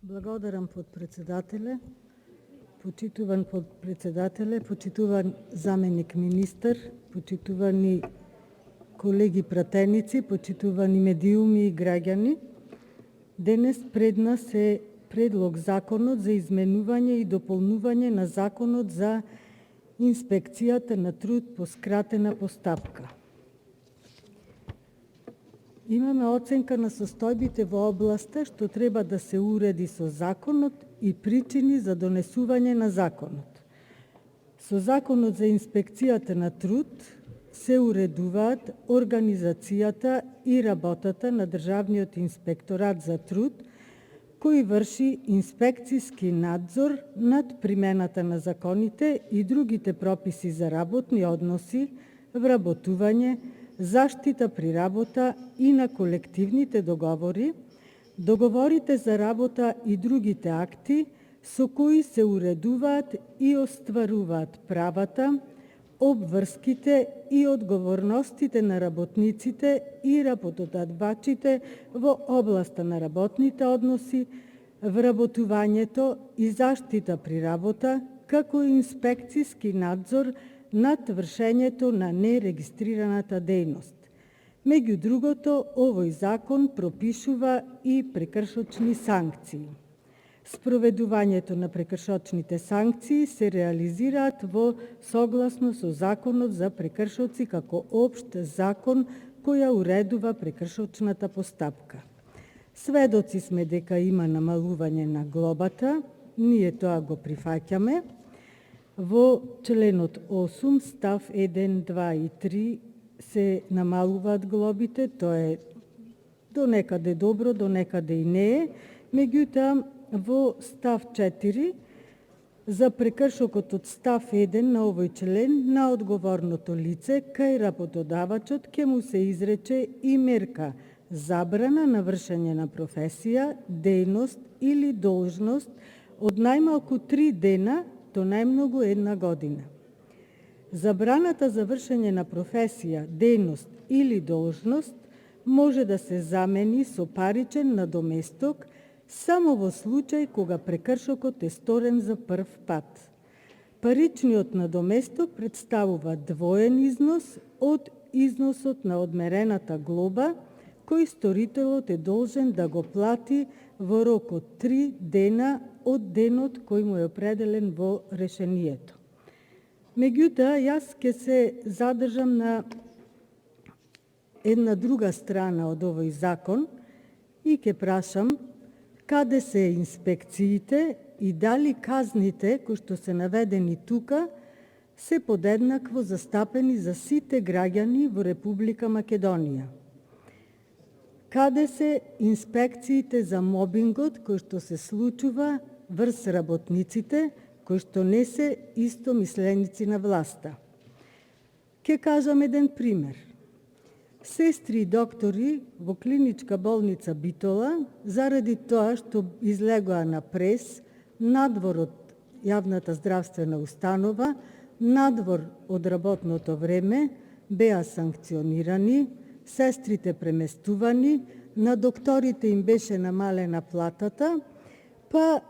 Благодарам подпредседателе, почитуван подпредседателе, почитуван заменик министар, почитувани колеги пратеници, почитувани медиуми и граѓани. Денес пред нас е предлог законот за изменување и дополнување на законот за инспекцијата на труд по скратена постапка. Имаме оценка на состојбите во областа што треба да се уреди со законот и причини за донесување на законот. Со законот за инспекцијата на труд се уредуваат организацијата и работата на Државниот инспекторат за труд, кој врши инспекцијски надзор над примената на законите и другите прописи за работни односи, вработување, заштита при работа и на колективните договори, договорите за работа и другите акти со кои се уредуваат и остваруваат правата, обврските и одговорностите на работниците и работодавачите во областа на работните односи, вработувањето и заштита при работа, како и инспекцијски надзор над вршењето на нерегистрираната дејност. Меѓу другото, овој закон пропишува и прекршочни санкции. Спроведувањето на прекршочните санкции се реализираат во согласно со Законот за прекршоци како општ закон која уредува прекршочната постапка. Сведоци сме дека има намалување на глобата, ние тоа го прифаќаме. Во членот 8, став 1, 2 и 3 се намалуваат глобите, тоа е до некаде добро, до некаде и не е. Меѓутоа, во став 4, за прекршокот од став 1 на овој член на одговорното лице кај работодавачот ќе му се изрече и мерка забрана на вршење на професија, дејност или должност од најмалку 3 дена до најмногу 1 година. Забраната за вршење на професија, дејност или должност може да се замени со паричен надоместок само во случај кога прекршокот е сторен за прв пат. Паричниот надоместок представува двоен износ од износот на одмерената глоба, кој сторителот е должен да го плати во рок од 3 дена од денот кој му е определен во решението. Меѓутоа, јас ќе се задржам на една друга страна од овој закон и ќе прашам каде се инспекциите и дали казните кои што се наведени тука се подеднакво застапени за сите граѓани во Република Македонија. Каде се инспекциите за мобингот кој што се случува врз работниците кои што не се истомисленици на власта? Ке кажам еден пример. Сестри и доктори во клиничка болница Битола, заради тоа што излегоа на прес, надвор од јавната здравствена установа, надвор од работното време, беа санкционирани, сестрите преместувани, на докторите им беше намалена платата, па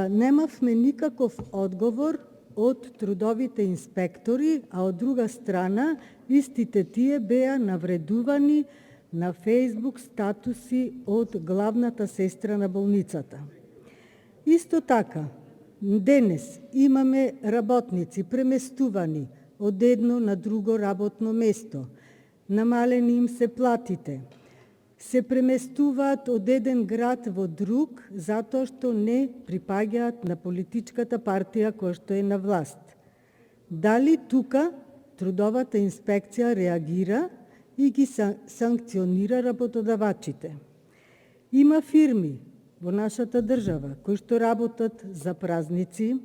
немавме никаков одговор од трудовите инспектори, а од друга страна, истите тие беа навредувани на Фејсбук статуси од главната сестра на болницата. Исто така, денес имаме работници преместувани од едно на друго работно место, намалени им се платите, се преместуваат од еден град во друг затоа што не припаѓаат на политичката партија која што е на власт. Дали тука трудовата инспекција реагира и ги санкционира работодавачите? Има фирми во нашата држава кои што работат за празници,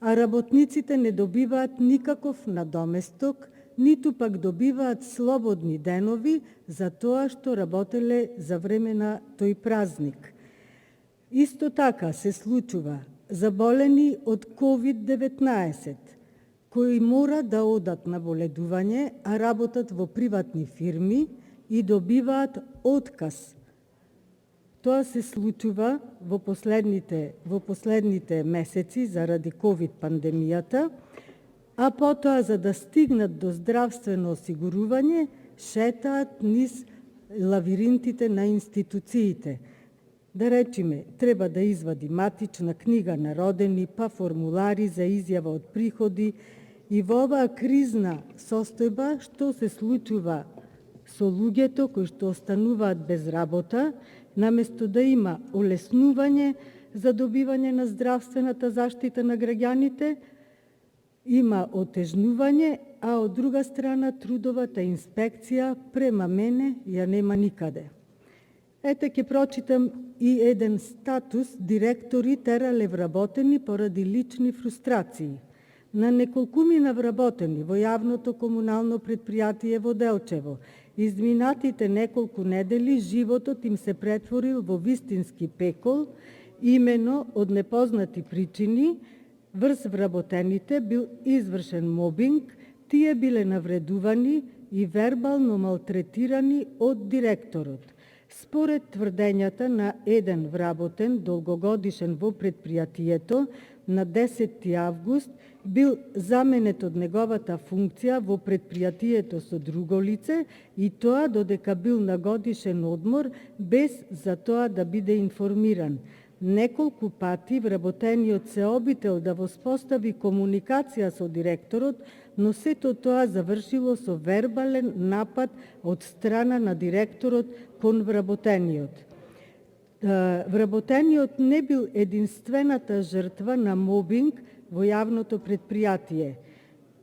а работниците не добиваат никаков надоместок, ниту пак добиваат слободни денови за тоа што работеле за време на тој празник. Исто така се случува заболени од COVID-19, кои мора да одат на боледување, а работат во приватни фирми и добиваат отказ Тоа се случува во последните месеци заради ковид пандемијата, а потоа за да стигнат до здравствено осигурување, шетаат низ лавиринтите на институциите. Да речиме, треба да извади матична книга на родени, па формулари за изјава од приходи, и во оваа кризна состојба што се случува со луѓето кои што остануваат без работа, наместо да има олеснување за добивање на здравствената заштита на граѓаните, има отежнување, а од друга страна трудовата инспекција према мене ја нема никаде. Ете, ќе прочитам и еден статус: директори терале вработени поради лични фрустрации. На неколкумина вработени во јавното комунално предпријатие во Делчево, изминатите неколку недели животот им се претворил во вистински пекол, имено од непознати причини. Врз вработените бил извршен мобинг, тие биле навредувани и вербално малтретирани од директорот. Според тврдењата на еден вработен долгогодишен во предпријатието, на 10 август бил заменет од неговата функција во предпријатието со друго лице, и тоа додека бил на годишен одмор, без за тоа да биде информиран. Неколку пати вработениот се обител да воспостави комуникација со директорот, но сето тоа завршило со вербален напад од страна на директорот кон вработениот. Вработениот не бил единствената жртва на мобинг во јавното предпријатие.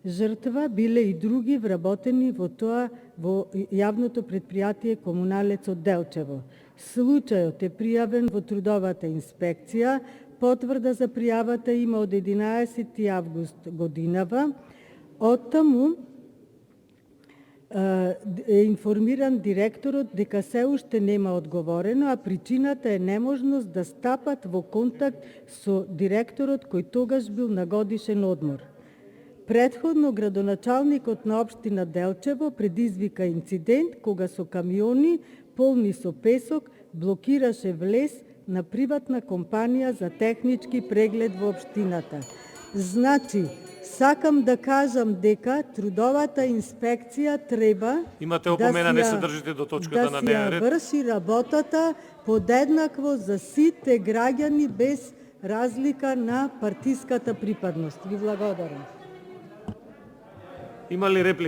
Жртва биле и други вработени во јавното предпријатие Комуналец од Делчево. Случајот е пријавен во трудовата инспекција. Потврда за пријавата има од 11 август годинава. Оттаму е информиран директорот дека се уште нема одговорено, а причината е неможност да стапат во контакт со директорот кој тогаш бил на годишен одмор. Претходно градоначалникот на општина Делчево предизвика инцидент кога со камиони полни со песок блокираше влез на приватна компанија за технички преглед во општината. Значи, сакам да кажам дека трудовата инспекција треба Имате опомена, не се држите до точката на дневен ред. Да врши работата подеднакво за сите граѓани без разлика на партиската припадност. Ви благодарам. Има ли реплика?